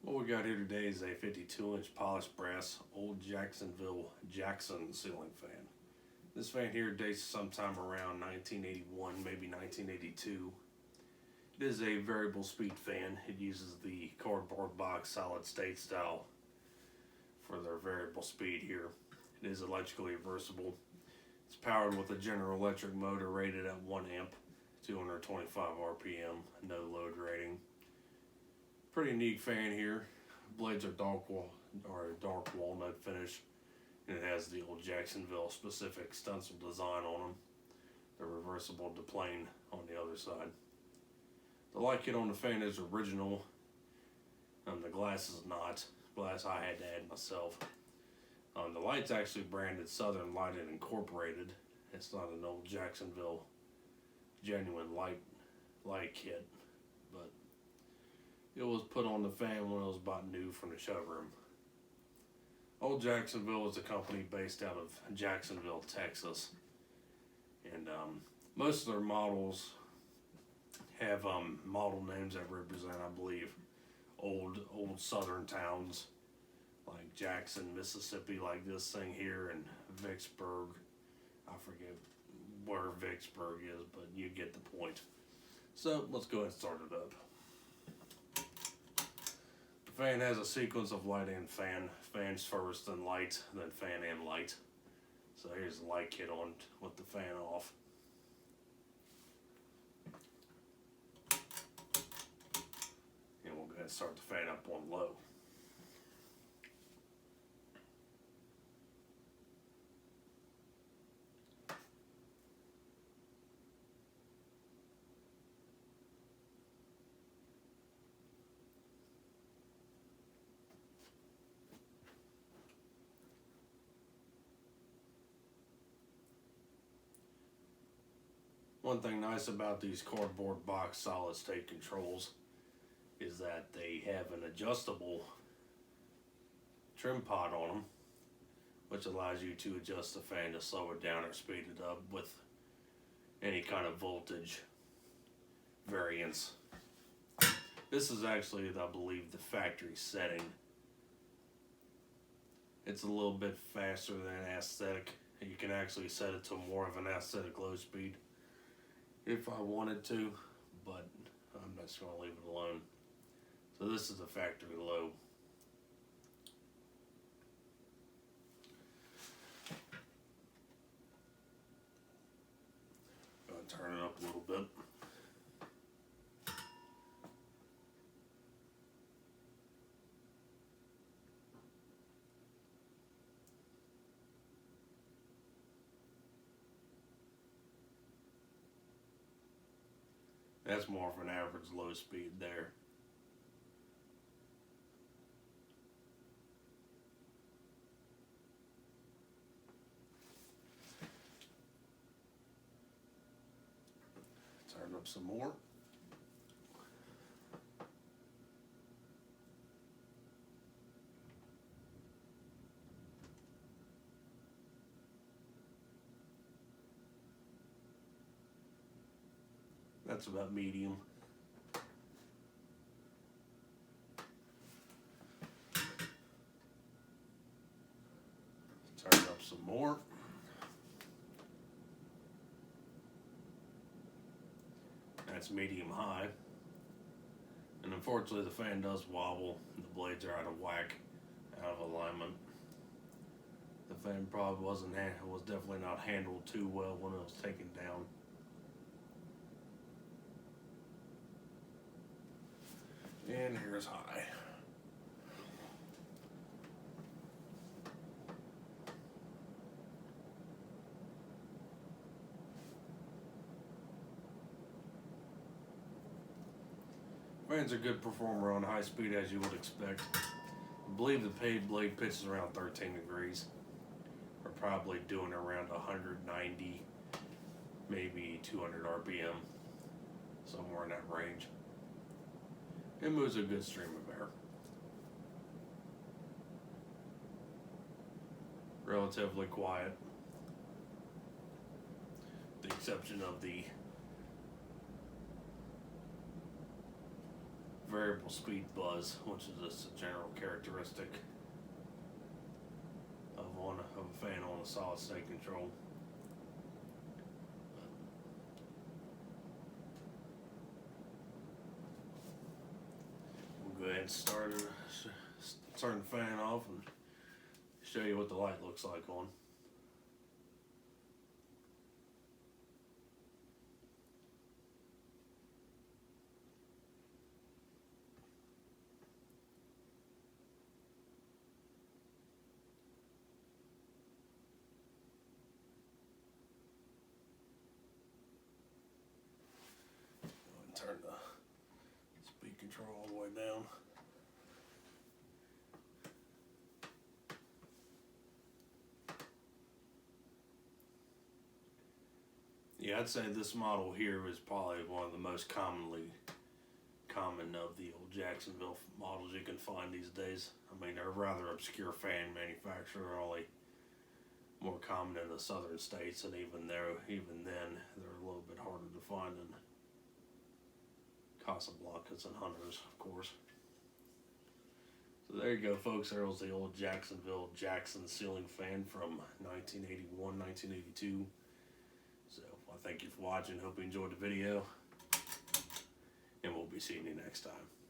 What we got here today is a 52-inch polished brass old Jacksonville Jackson ceiling fan. This fan here dates sometime around 1981, maybe 1982. It is a variable speed fan. It uses the cardboard box solid state style for their variable speed here. It is electrically reversible. It's powered with a General Electric motor rated at 1 amp, 225 RPM, no load rating. Pretty neat fan here. Blades are dark walnut finish, and it has the old Jacksonville specific stencil design on them. They're reversible to plane on the other side. The light kit on the fan is original. The glass is not. Glass I had to add myself. The light's actually branded Southern Light and Incorporated. It's not an old Jacksonville genuine light kit, but it was put on the fan when it was bought new from the showroom. Old Jacksonville is a company based out of Jacksonville, Texas, and most of their models have model names that represent, I believe, old southern towns like Jackson, Mississippi, like this thing here, and Vicksburg. I forget where Vicksburg is, but you get the point. So let's go ahead and start it up. The fan has a sequence of light and fan. Fans first, then light, then fan and light. So here's the light kit on with the fan off. And we'll go ahead and start the fan up on low. One thing nice about these cardboard box solid state controls is that they have an adjustable trim pot on them, which allows you to adjust the fan to slow it down or speed it up with any kind of voltage variance. This is actually, I believe, the factory setting. It's a little bit faster than aesthetic. You can actually set it to more of an aesthetic low speed if I wanted to, but I'm just going to leave it alone. So this is the factory low. Going to turn it up a little bit. That's more of an average low speed there. Turn up some more. That's about medium. Turn up some more. That's medium high. And unfortunately the fan does wobble. The blades are out of whack, out of alignment. The fan probably was definitely not handled too well when it was taken down. And here's high. Fan's a good performer on high speed, as you would expect. I believe the paid blade pitch is around 13 degrees. We're probably doing around 190, maybe 200 RPM, somewhere in that range. It moves a good stream of air. Relatively quiet. The exception of the variable speed buzz, which is just a general characteristic of a fan on a solid state control. We'll go ahead and start turn the fan off and show you what the light looks like on. Turn the speed control all the way down. Yeah, I'd say this model here is probably one of the most common of the old Jacksonville models you can find these days. I mean, they're a rather obscure fan manufacturer, only more common in the southern states, and even then, they're a little bit harder to find in Casablancas and Hunters, of course. So there you go, folks. There was the old Jacksonville Jackson ceiling fan from 1981, 1982. So I thank you for watching. Hope you enjoyed the video, and we'll be seeing you next time.